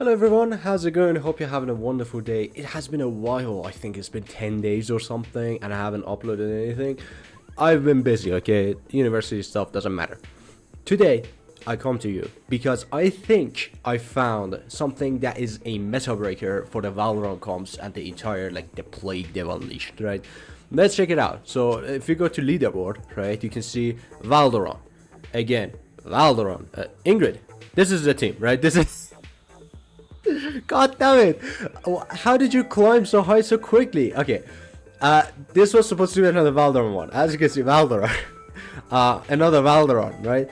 Hello everyone, how's it going? Hope you're having a wonderful day. It has been a while, I think it's been 10 days or something, and I haven't uploaded anything. I've been busy, okay? University stuff doesn't matter. Today, I come to you because I think I found something that is a meta breaker for the Valorant comps and the entire, the plague they've unleashed, right? Let's check it out. So, if you go to leaderboard, right, you can see Valorant. Again, Valorant. Ingrid, this is the team, right? This is... God damn it! How did you climb so high so quickly? Okay, this was supposed to be another Valorant one. As you can see, Valorant. Another Valorant, right?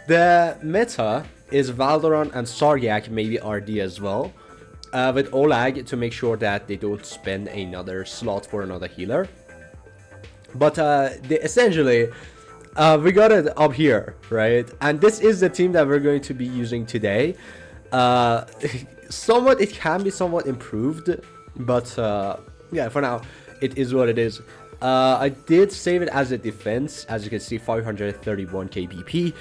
The meta is Valorant and Saryak, maybe RD as well, with Olag to make sure that they don't spend another slot for another healer. But essentially, we got it up here, right? And this is the team that we're going to be using today. Somewhat, it can be somewhat improved, but yeah, for now it is what it is. I did save it as a defense, as you can see, 531 kbp,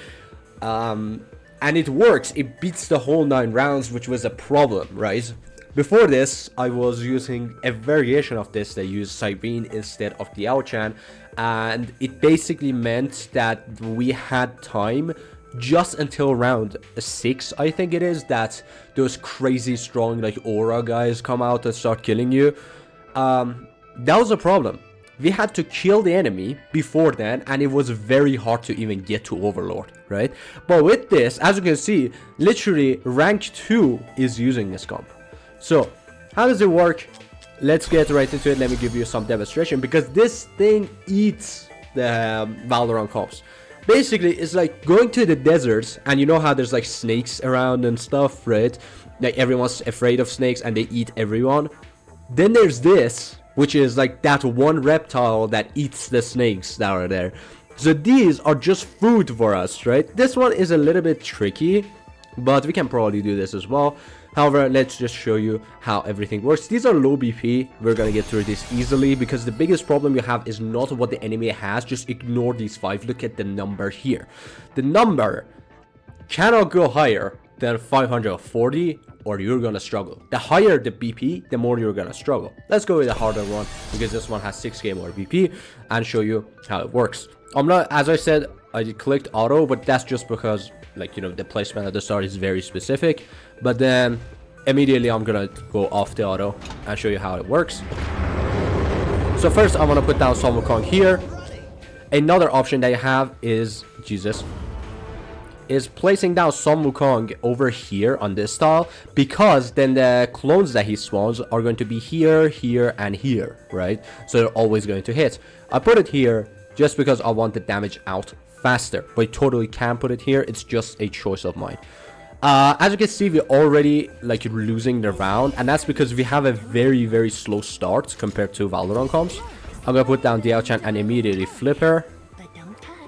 and it works. It beats the whole 9 rounds, which was a problem, right? Before this, I was using a variation of this that used Cyrene instead of the Outchan, and it basically meant that we had time just until round 6, I think it is, that those crazy strong aura guys come out and start killing you. That was a problem. We had to kill the enemy before then, and it was very hard to even get to Overlord, right? But with this, as you can see, literally rank 2 is using this comp. So how does it work? Let's get right into it. Let me give you some demonstration, because this thing eats the Valorant comps. Basically, it's like going to the deserts, and you know how there's snakes around and stuff, right? Like everyone's afraid of snakes and they eat everyone. Then there's this, which is that one reptile that eats the snakes that are there. So these are just food for us, right? This one is a little bit tricky, but we can probably do this as well. However, let's just show you how everything works. These are low BP. We're gonna get through this easily, because the biggest problem you have is not what the enemy has. Just ignore these 5. Look at the number here. The number cannot go higher than 540, or you're gonna struggle. The higher the BP, the more you're gonna struggle. Let's go with the harder one, because this one has 6k more BP, and show you how it works. I'm not, as I said, I clicked auto, but that's just because the placement at the start is very specific. But then immediately I'm gonna go off the auto and show you how it works. So first I want to put down Sun Wukong here. Another option that you have is placing down Sun Wukong over here on this tile, because then the clones that he spawns are going to be here, here, and here, right? So they're always going to hit. I put it here just because I want the damage out faster, but I totally can put it here. It's just a choice of mine. As you can see, we're already losing the round, and that's because we have a very, very slow start compared to Valorant comps. I'm gonna put down the Outchan and immediately flip her,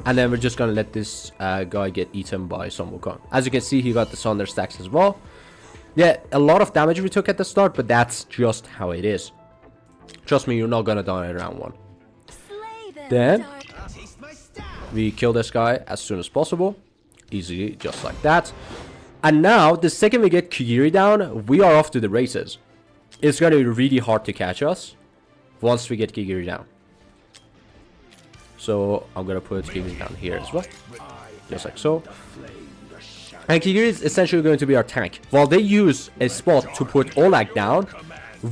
and then we're just gonna let this guy get eaten by Sun Wukong. As you can see, he got the Thunder stacks as well. Yeah, a lot of damage we took at the start, but that's just how it is. Trust me, you're not gonna die in round 1. Then we kill this guy as soon as possible, easily, just like that. And now, the second we get Kigiri down, we are off to the races. It's gonna be really hard to catch us once we get Kigiri down. So I'm gonna put Kigiri down here as well, just like so. And Kigiri is essentially going to be our tank. While they use a spot to put Olag down,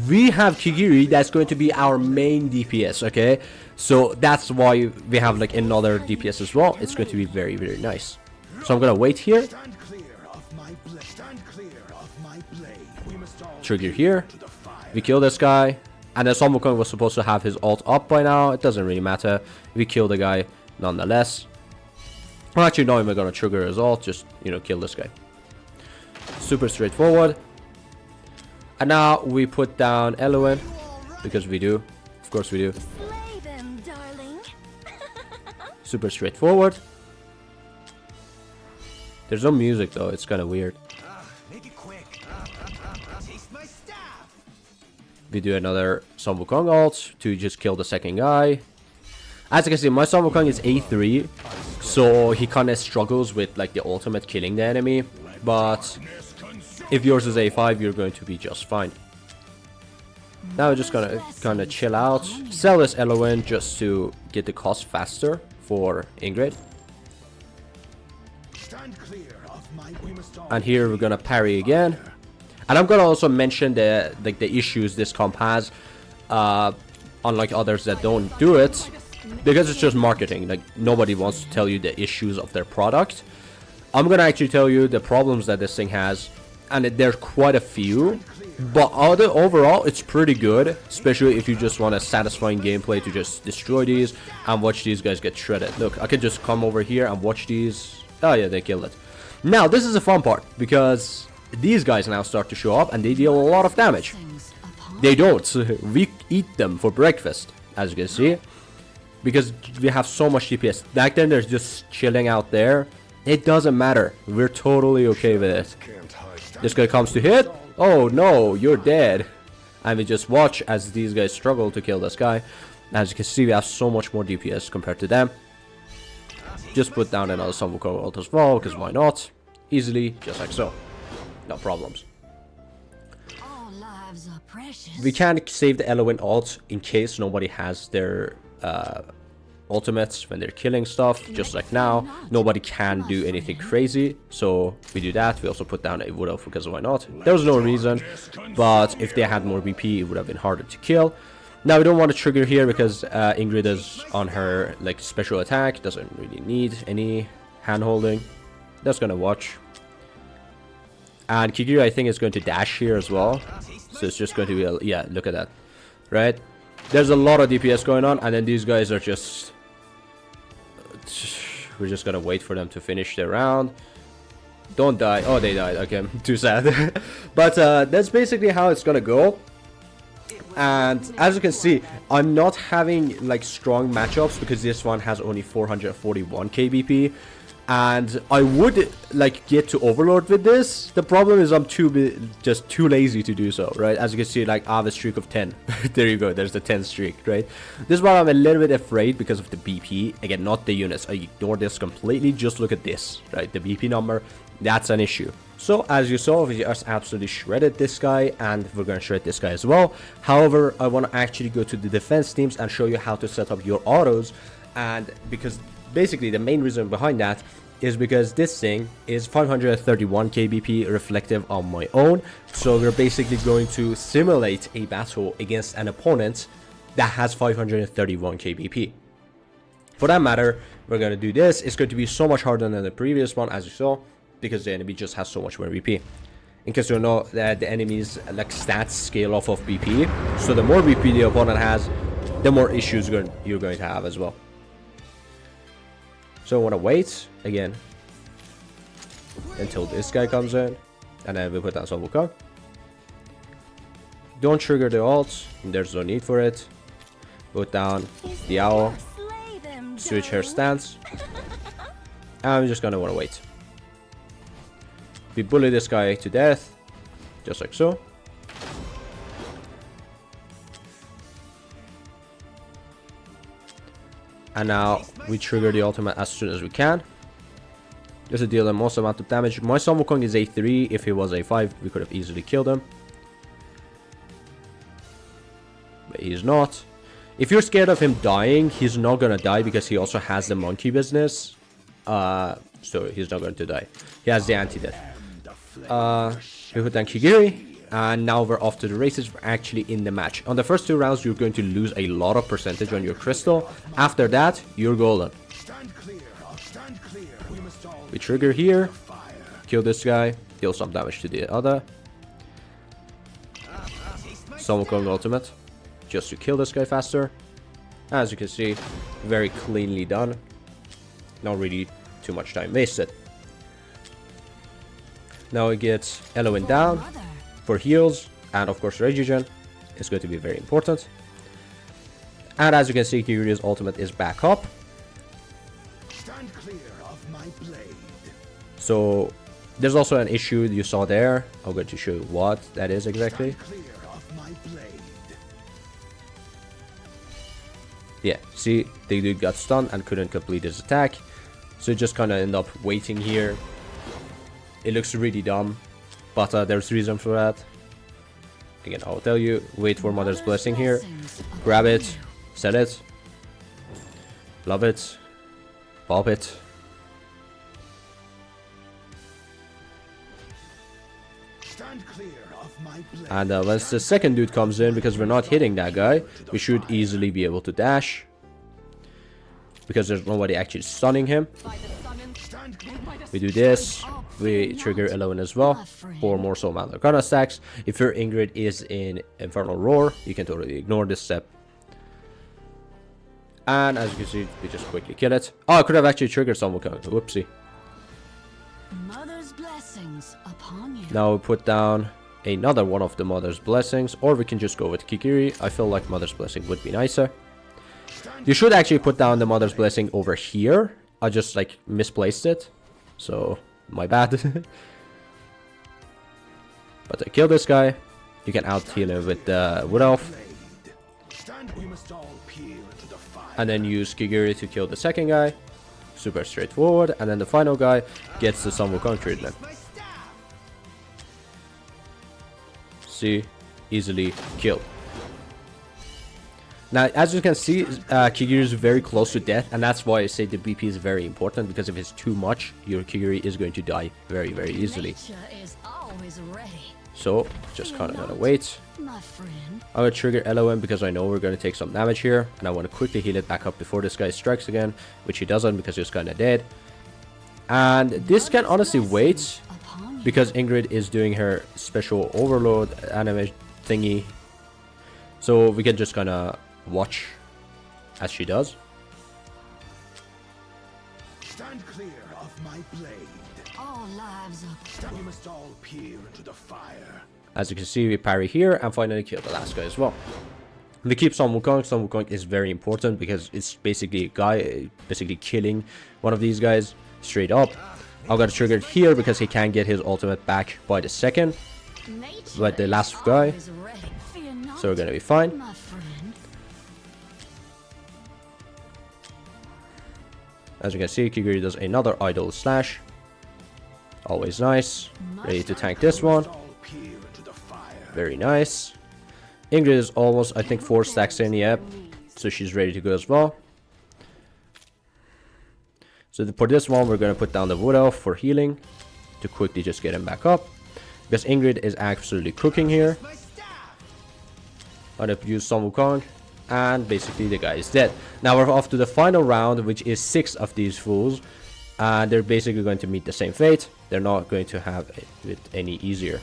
we have Kigiri that's going to be our main DPS, okay? So that's why we have another DPS as well. It's going to be very, very nice. So I'm gonna wait here. Trigger here. We kill this guy. And then Sun Wukong was supposed to have his ult up by now. It doesn't really matter. We kill the guy nonetheless. Well, actually, not even gonna trigger his ult. Just, kill this guy. Super straightforward. And now we put down Elowen, because we do. Of course we do. Super straightforward. There's no music though. It's kind of weird. We do another Sun Wukong ult to just kill the second guy. As you can see, my Sun Wukong is A3, so he kind of struggles with the ultimate killing the enemy. But If yours is A5, you're going to be just fine. Now we're just gonna kind of chill out, sell this LON just to get the cost faster for Ingrid. And here we're gonna parry again. And I'm gonna also mention the issues this comp has, unlike others that don't do it, because it's just marketing. Like, nobody wants to tell you the issues of their product. I'm gonna actually tell you the problems that this thing has, and there's quite a few. But overall, it's pretty good, especially if you just want a satisfying gameplay to just destroy these and watch these guys get shredded. Look, I could just come over here and watch these. Oh yeah, they killed it. Now, this is the fun part, because these guys now start to show up and they deal a lot of damage. They don't. We eat them for breakfast, as you can see, because we have so much DPS. Back then, they're just chilling out there. It doesn't matter. We're totally okay with it. This guy comes to hit. Oh no, you're dead. And we just watch as these guys struggle to kill this guy. As you can see, we have so much more DPS compared to them. Just put down another Sambuco ult as well, because why not? Easily, just like so. No problems. We can save the LON ult in case nobody has their ultimates when they're killing stuff, just like now. Nobody can do anything crazy, so we do that. We also put down a Wood Elf because why not? There was no reason, but if they had more BP, it would have been harder to kill. Now we don't want to trigger here because Ingrid is on her like special attack, doesn't really need any hand holding. Just gonna watch. And Kigiri, I think, is going to dash here as well, so it's just going to be a, yeah, look at that, right? There's a lot of DPS going on, and then these guys are just... We're just gonna wait for them to finish their round. Don't die. Oh, they died. Okay, too sad. But that's basically how it's gonna go. And as you can see, I'm not having like strong matchups because this one has only 441 KBP. And I would like get to Overlord with this. The problem is I'm just too lazy to do so, right? As you can see, like I have a streak of 10. There you go, there's the 10 streak, right? This is why I'm a little bit afraid because of the BP. Again, not the units. I ignore this completely. Just look at this, right? The BP number, that's an issue. So as you saw, we just absolutely shredded this guy, and we're gonna shred this guy as well. However, I want to actually go to the defense teams and show you how to set up your autos. And because basically the main reason behind that is because this thing is 531 KBP reflective on my own. So we're basically going to simulate a battle against an opponent that has 531 KBP. For that matter, we're going to do this. It's going to be so much harder than the previous one, as you saw, because the enemy just has so much more BP. In case you don't know, that the enemy's like stats scale off of BP. So the more BP the opponent has, the more issues you're going to have as well. So I want to wait again until this guy comes in, and then we put down Sambuco. Don't trigger the ult, there's no need for it. Put down the owl, switch her stance, and I'm just gonna want to wait. We bully this guy to death, just like so. And now we trigger the ultimate as soon as we can, just to deal the most amount of damage. My Sun Wukong is A3. If he was A5, we could have easily killed him, but he's not. If you're scared of him dying, he's not gonna die because he also has the monkey business. So he's not going to die. He has the anti-death. We put down Kigiri. And now we're off to the races. We're actually in the match. On the first 2 rounds, you're going to lose a lot of percentage on your crystal. After that, you're golden. We trigger here, kill this guy, deal some damage to the other. Sun Wukong ultimate, just to kill this guy faster. As you can see, very cleanly done. Not really too much time wasted. Now we get LON down for heals, and of course Regigen is going to be very important. And as you can see, Kigiri's ultimate is back up. Stand clear of my blade. So there's also an issue you saw there. I'm going to show you what that is exactly. Stand clear of my blade. Yeah, see, the dude got stunned and couldn't complete his attack. So just kind of end up waiting here. It looks really dumb. but there's reason for that. Again, I'll tell you. Wait for Mother's Blessing here. Grab it. Set it. Love it. Pop it. And once the second dude comes in, because we're not hitting that guy, we should easily be able to dash. Because there's nobody actually stunning him. We do this. We trigger 11 as well for more Soul Mount Arcana stacks. If your Ingrid is in Infernal Roar, you can totally ignore this step. And as you can see, we just quickly kill it. Oh, I could have actually triggered someone. Whoopsie. Mother's blessings upon you. Now we put down another one of the Mother's Blessings, or we can just go with Kigiri. I feel like Mother's Blessing would be nicer. You should actually put down the Mother's Blessing over here. I just like misplaced it, so my bad. But I kill this guy. You can out heal him with the Wood Elf. And then use Kigiri to kill the second guy. Super straightforward. And then the final guy gets the Sun Wukong treatment. See, easily killed. Now, as you can see, Kigiri is very close to death, and that's why I say the BP is very important, because if it's too much, your Kigiri is going to die very, very easily. So, just kind of gonna wait. I'm gonna trigger LOM because I know we're gonna take some damage here, and I want to quickly heal it back up before this guy strikes again, which he doesn't because he's kind of dead. And this can honestly wait, because Ingrid is doing her special overload anime thingy. So we can just kind of watch as she does. Stand clear of my blade. All lives We must all peer into the fire. As you can see, we parry here and finally kill the last guy as well. We keep Sun Wukong. Sun Wukong is very important because it's basically a guy basically killing one of these guys straight up. I'm gonna trigger it here because he can get his ultimate back by the second, but the last guy, so we're gonna be fine. As you can see, Kigiri does another idle slash. Always nice. Ready to tank this one. Very nice. Ingrid is almost, I think, 4 stacks in, yep. So she's ready to go as well. So for this one, we're going to put down the Wood Elf for healing, to quickly just get him back up. Because Ingrid is absolutely cooking here. I'm going to use Sun Wukong, and basically the guy is dead. Now we're off to the final round, which is 6 of these fools. And they're basically going to meet the same fate. They're not going to have it any easier.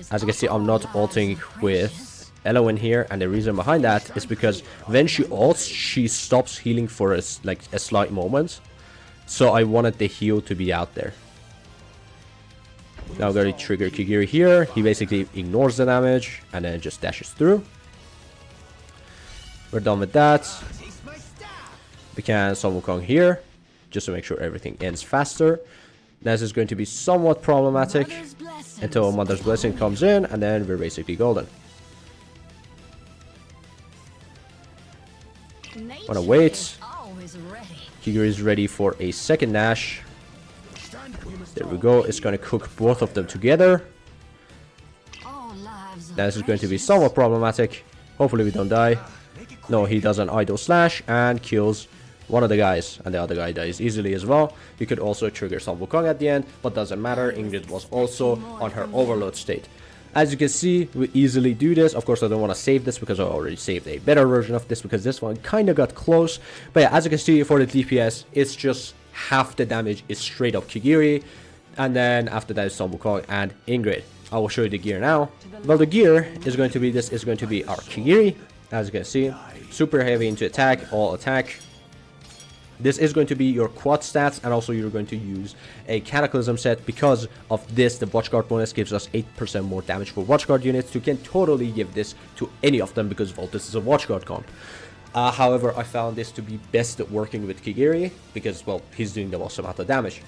As you can see, I'm not ulting with Elo in here, and the reason behind that is because when she ults, she stops healing for a slight moment. So I wanted the heal to be out there. Now I'm going to trigger Kigiri here. He basically ignores the damage and then just dashes through. We're done with that. We can Sun Wukong here, just to make sure everything ends faster. This is going to be somewhat problematic until Mother's Blessing comes in, and then we're basically golden. Wanna wait. Kigiri is ready for a second dash. There we go. It's gonna cook both of them together. This is going to be somewhat problematic. Hopefully we don't die. No, he does an idle slash and kills one of the guys, and the other guy dies easily as well. You could also trigger Sun Wukong at the end, but doesn't matter. Ingrid was also on her overload state. As you can see, we easily do this. Of course, I don't want to save this because I already saved a better version of this, because this one kind of got close. But yeah, as you can see, for the DPS, it's just half the damage is straight up Kigiri, and then after that is Sun Wukong and Ingrid. I will show you the gear now. Well, the gear is going to be this is going to be our Kigiri. As you can see, super heavy into attack, all attack. This is going to be your quad stats, and also you're going to use a Cataclysm set. Because of this, the WATCHGUARD bonus gives us 8% more damage for WATCHGUARD units. You can totally give this to any of them because, well, this is a WATCHGUARD comp. However, I found this to be best working with Kigiri because, well, he's doing the most amount of damage.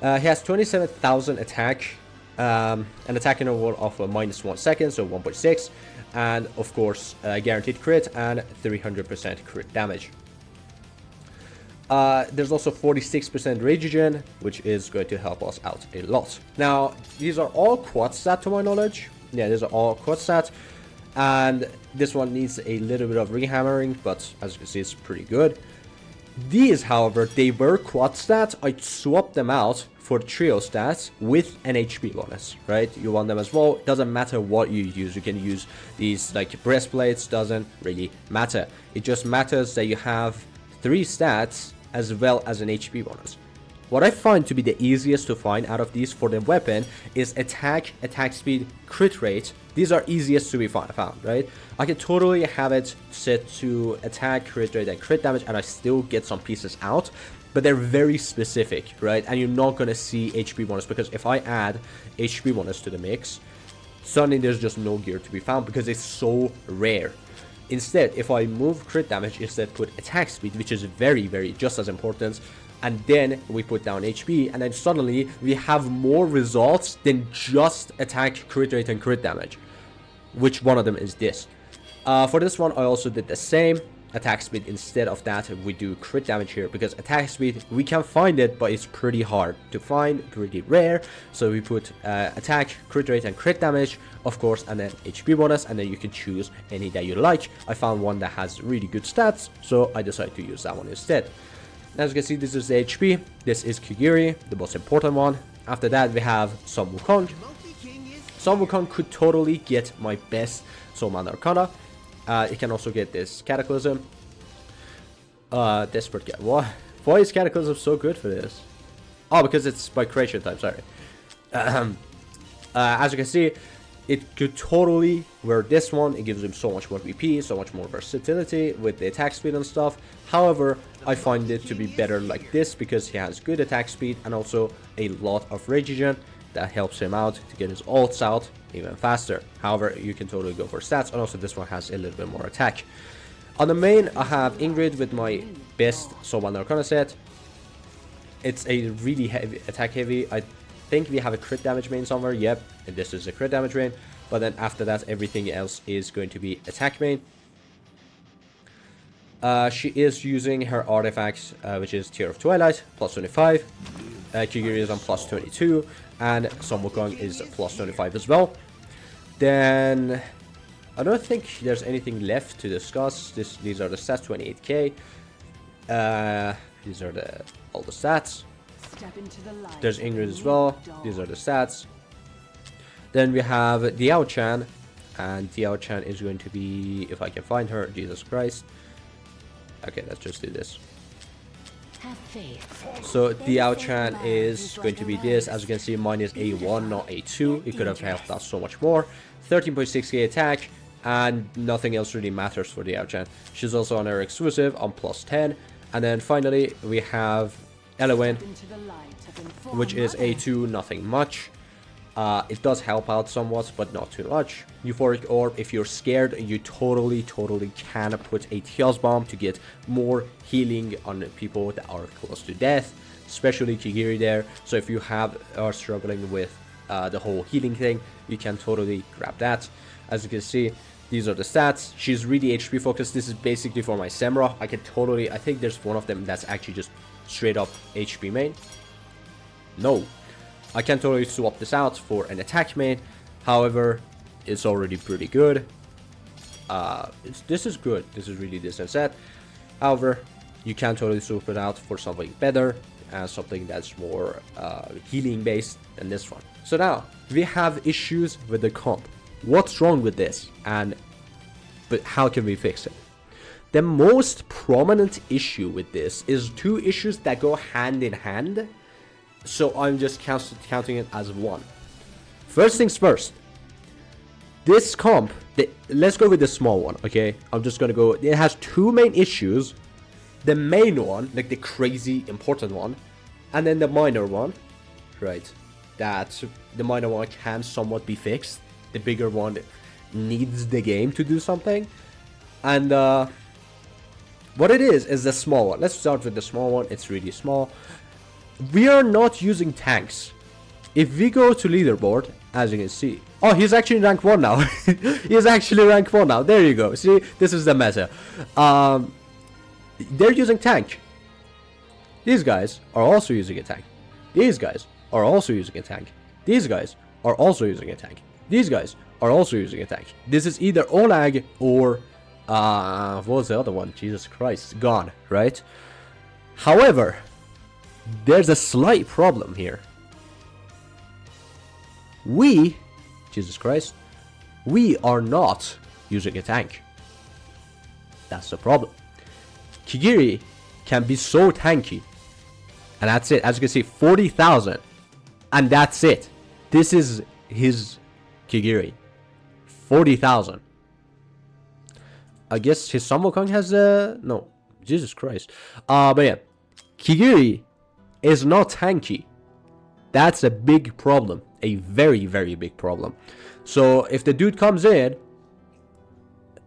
He has 27,000 attack, an attack interval of -1 second, so 1.6, and of course guaranteed crit and 300% crit damage. There's also 46% rage regen, which is going to help us out a lot. Now, these are all quad stat to my knowledge. Yeah, these are all quad stat. And this one needs a little bit of rehammering, but as you can see, it's pretty good. These, however, they were quad stats. I swapped them out for trio stats with an HP bonus, right? You want them as well. Doesn't matter what you use. You can use these like breastplates, doesn't really matter. It just matters that you have 3 stats as well as an HP bonus. What I find to be the easiest to find out of these for the weapon is attack, attack speed, crit rate. These are easiest to be found, right? I can totally have it set to attack, crit rate, and crit damage, and I still get some pieces out. But they're very specific, right? And you're not going to see HP bonus, because if I add HP bonus to the mix, suddenly there's just no gear to be found because it's so rare. Instead, if I move crit damage, instead put attack speed, which is very, very just as important, and then we put down HP, and then suddenly we have more results than just attack, crit rate, and crit damage. Which one of them is this? For this one, I also did the same. Attack speed, instead of that, we do crit damage here, because attack speed, we can find it, but it's pretty hard to find, pretty rare. So we put attack, crit rate, and crit damage, of course, and then HP bonus, and then you can choose any that you like. I found one that has really good stats, so I decided to use that one instead. As you can see, this is the HP, this is Kigiri, the most important one. After that, we have Sun Wukong. Sun Wukong could totally get my best Soulman Arcana. It can also get this Cataclysm. Desperate guy. Why is Cataclysm so good for this? Oh, because it's by creation type, sorry. As you can see, it could totally wear this one. It gives him so much more VP, so much more versatility with the attack speed and stuff. However, I find it to be better like this because he has good attack speed and also a lot of rage regen that helps him out to get his ults out even faster. However, you can totally go for stats, and also this one has a little bit more attack. On the main, I have Ingrid with my best Soulman Arcana set. It's a really heavy attack heavy. I think we have a crit damage main somewhere. Yep, and this is a crit damage main. But then after that, everything else is going to be attack main. She is using her artifacts, which is Tear of Twilight, plus 25. Kigiri is on plus 22. And Sun Wukong is plus 25 as well. Then I don't think there's anything left to discuss. These are the stats, 28k. These are all the stats. There's Ingrid as well. These are the stats. Then we have Diao-chan, and Diao-chan is going to be, if I can find her, Jesus Christ. Okay, let's just do this. So Diao-chan is going to be this. As you can see, mine is A1, not A2. It could have helped out so much more. 13.6k attack, and nothing else really matters for Diao-chan. She's also on her exclusive on plus 10. And then finally, we have Elowin, which is A2, nothing much. It does help out somewhat, but not too much. Euphoric Orb, if you're scared, you totally can put a Teos Bomb to get more healing on people that are close to death, especially Kigiri there. So if you are struggling with the whole healing thing, you can totally grab that. As you can see, these are the stats. She's really HP focused. This is basically for my Semra. I think there's one of them that's actually just straight up HP main. No. I can totally swap this out for an attack main. However, it's already pretty good. This is good. This is really decent set. However, you can totally swap it out for something better and something that's more healing based than this one. So now we have issues with the comp. What's wrong with this? But how can we fix it? The most prominent issue with this is 2 issues that go hand in hand. So I'm just counting it as one. First things first. This comp, let's go with the small one, okay? I'm just gonna go, it has 2 main issues. The main one, like the crazy important one, and then the minor one, right? That the minor one can somewhat be fixed. The bigger one needs the game to do something. And what it is the small one. Let's start with the small one. It's really small. We are not using tanks. If we go to leaderboard, as you can see, oh, he's actually rank 1 now. He's actually rank 1 now. There you go. See, this is the meta. They're using tank. These guys are also using a tank. These guys are also using a tank. These guys are also using a tank. These guys are also using a tank. This is either Olag or what was the other one? Jesus Christ, gone, right? However, there's a slight problem here. Jesus Christ, we are not using a tank. That's the problem. Kigiri can be so tanky. And that's it. As you can see, 40,000. And that's it. This is his Kigiri. 40,000. I guess his Sun Wukong has no. Jesus Christ. But yeah. Kigiri is not tanky. That's a big problem. A very, very big problem. So if the dude comes in,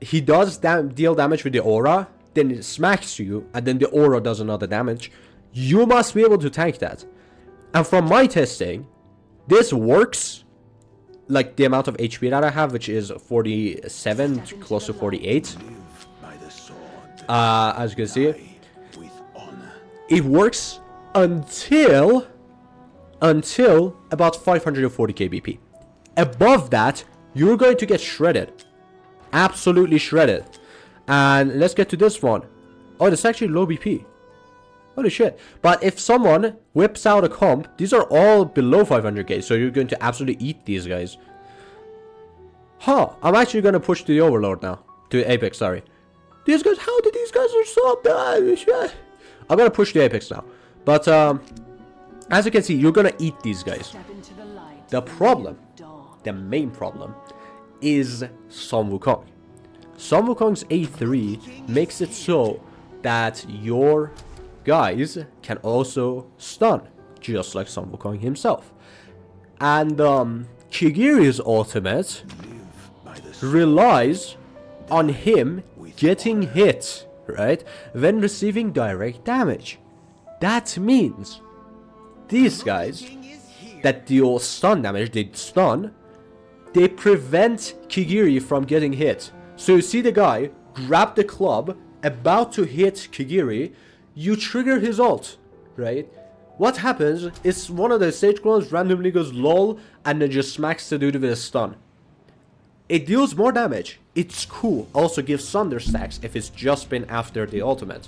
he does deal damage with the aura, then it smacks you, and then the aura does another damage. You must be able to tank that. And from my testing, this works. Like the amount of HP that I have, which is 47, close to 48. As you can see, it works until about 540 kbp. Above that, you're going to get shredded. Absolutely shredded. And let's get to this one. Oh, it's actually low BP. Holy shit. But if someone whips out a comp, these are all below 500k, so you're going to absolutely eat these guys. Huh, I'm actually going to push to the Overlord now. To Apex, sorry. These guys, how did these guys are so bad? Shit. I'm going to push the Apex now. But, as you can see, you're going to eat these guys. The problem, the main problem, is Sun Wukong. Sun Wukong's A3 makes it so that your guys can also stun, just like Sun Wukong himself. And Kigiri's ultimate relies on him getting hit, right, when receiving direct damage. That means these guys that deal stun damage, they prevent Kigiri from getting hit. So you see the guy grab the club, about to hit Kigiri, you trigger his ult, right? What happens is one of the stage clones randomly goes lol and then just smacks the dude with a stun. It deals more damage. It's cool. Also gives thunder stacks if it's just been after the ultimate.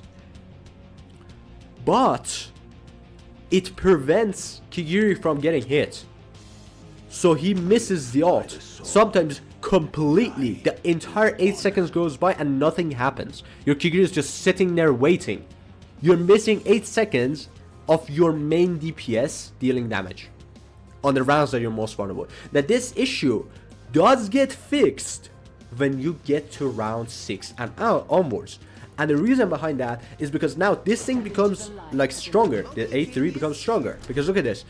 But it prevents Kigiri from getting hit. So he misses the ult. Sometimes completely. The entire 8 seconds goes by and nothing happens. Your Kigiri is just sitting there waiting. You're missing 8 seconds of your main DPS dealing damage on the rounds that you're most vulnerable. Now this issue does get fixed when you get to round 6 and onwards. And the reason behind that is because now this thing becomes like stronger. The A3 becomes stronger. Because look at this.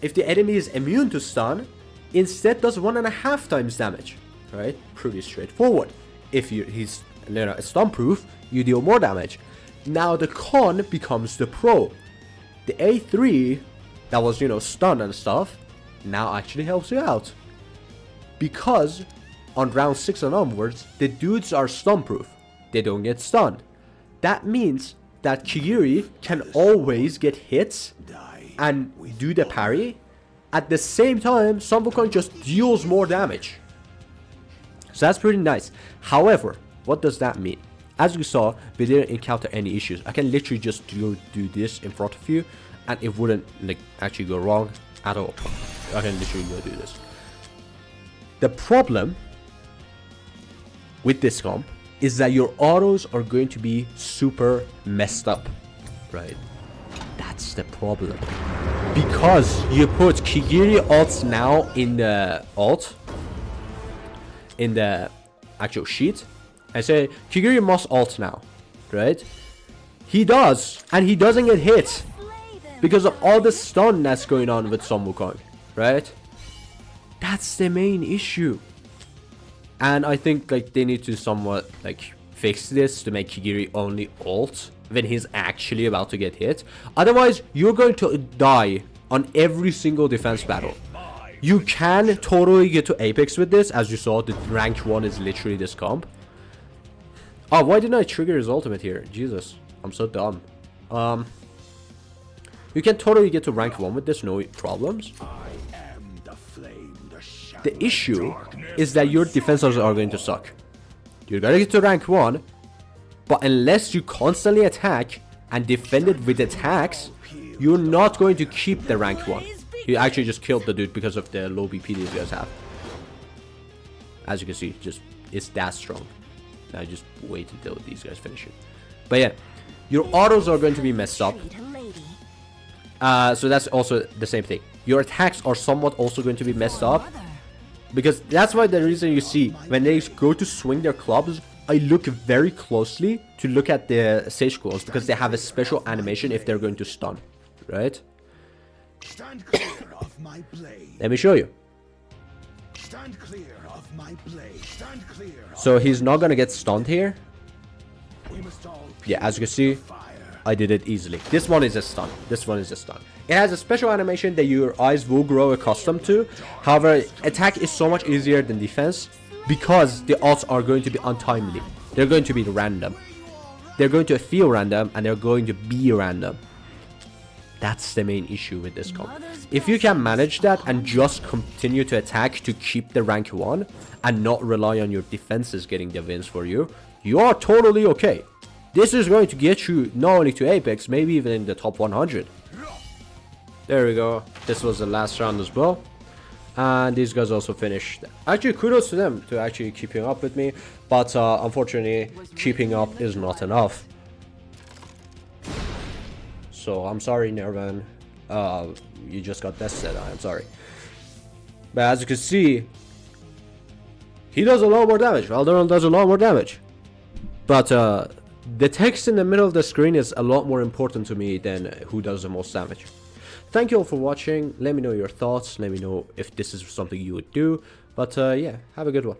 If the enemy is immune to stun, instead does 1.5 times damage. Right? Pretty straightforward. If he's stun proof, you deal more damage. Now the con becomes the pro. The A3 that was, stun and stuff, now actually helps you out. Because on round 6 and onwards, the dudes are stun proof. They don't get stunned. That means that Kigiri can always get hits and do the parry. At the same time, Sun Wukong just deals more damage. So that's pretty nice. However, what does that mean? As you saw, we didn't encounter any issues. I can literally just do this in front of you and it wouldn't actually go wrong at all. I can literally go do this. The problem with this comp is that your autos are going to be super messed up, right? That's the problem. Because you put Kigiri ults now in the actual sheet, and say Kigiri must ult now, right? He does, and he doesn't get hit because of all the stun that's going on with Sun Wukong, right? That's the main issue. And I think they need to somewhat fix this to make Kigiri only ult when he's actually about to get hit. Otherwise, you're going to die on every single defense battle. You can totally get to Apex with this. As you saw, the rank 1 is literally this comp. Oh, why didn't I trigger his ultimate here? Jesus, I'm so dumb. You can totally get to rank 1 with this, no problems. I am the flame, the shadow. The issue is that your defenses are going to suck. You're gonna get to rank 1, but unless you constantly attack and defend it with attacks, you're not going to keep the rank 1. You actually just killed the dude because of the low BP these guys have. As you can see, just it's that strong. Now just wait until these guys finish it. But yeah, your autos are going to be messed up. So that's also the same thing. Your attacks are somewhat also going to be messed up. Because that's why the reason you see when they go to swing their clubs, I look very closely to look at the Sage Squirrels because they have a special animation if they're going to stun, right? Stand clear of my blade. Let me show you. Stand clear of my blade. Stand clear. So he's not gonna get stunned here. We must all Yeah, as you can see, fire. I did it easily. This one is a stun. This one is a stun. It has a special animation that your eyes will grow accustomed to. However, attack is so much easier than defense because the ults are going to be untimely. They're going to be random. They're going to feel random and they're going to be random. That's the main issue with this comp. If you can manage that and just continue to attack to keep the rank 1 and not rely on your defenses getting the wins for you, you are totally okay. This is going to get you not only to Apex, maybe even in the top 100. There we go. This was the last round as well. And these guys also finished. Actually, kudos to them to actually keeping up with me. But unfortunately, keeping up is not enough. So I'm sorry, Nervan. You just got tested. I'm sorry. But as you can see, he does a lot more damage. Valderon does a lot more damage. But the text in the middle of the screen is a lot more important to me than who does the most damage. Thank you all for watching. Let me know your thoughts. Let me know if this is something you would do. But yeah, have a good one.